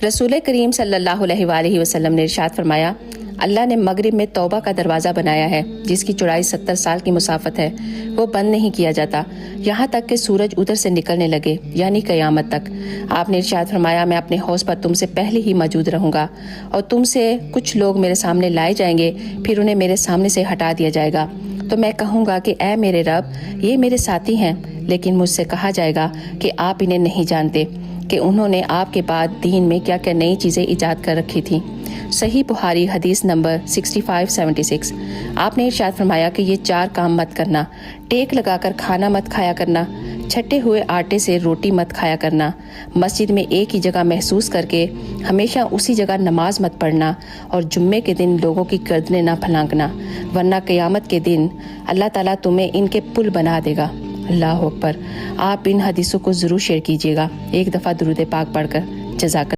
रसूल करीम सल्लल्लाहु अलैहि वसल्लम ने इरशाद फरमाया, अल्लाह ने मगरिब में तौबा का दरवाज़ा बनाया है जिसकी चौड़ाई 70 साल की मुसाफत है। वो बंद नहीं किया जाता यहाँ तक कि सूरज उधर से निकलने लगे, यानी क़यामत तक। आपने इरशाद फरमाया, मैं अपने हौज़ पर तुमसे पहले ही मौजूद रहूँगा और तुमसे कुछ लोग मेरे सामने लाए जाएंगे, फिर उन्हें मेरे सामने से हटा दिया जाएगा। तो मैं कहूँगा कि ऐ मेरे रब, ये मेरे साथी हैं। लेकिन मुझसे कहा जाएगा कि आप इन्हें नहीं जानते कि उन्होंने आपके बाद दीन में क्या क्या नई चीज़ें ईजाद कर रखी थी। सही बुखारी हदीस नंबर 6576। आपने इरशाद फरमाया कि ये 4 काम मत करना: टेक लगाकर खाना मत खाया करना, छटे हुए आटे से रोटी मत खाया करना, मस्जिद में एक ही जगह महसूस करके हमेशा उसी जगह नमाज मत पढ़ना, और जुम्मे के दिन लोगों की गर्दनें ना फलांकना, वरना क़यामत के दिन अल्लाह ताला तुम्हें इनके पुल बना देगा। अल्लाह अकबर। आप इन हदीसों को ज़रूर शेयर कीजिएगा, एक दफ़ा दुरूद पाक पढ़कर। जज़ाक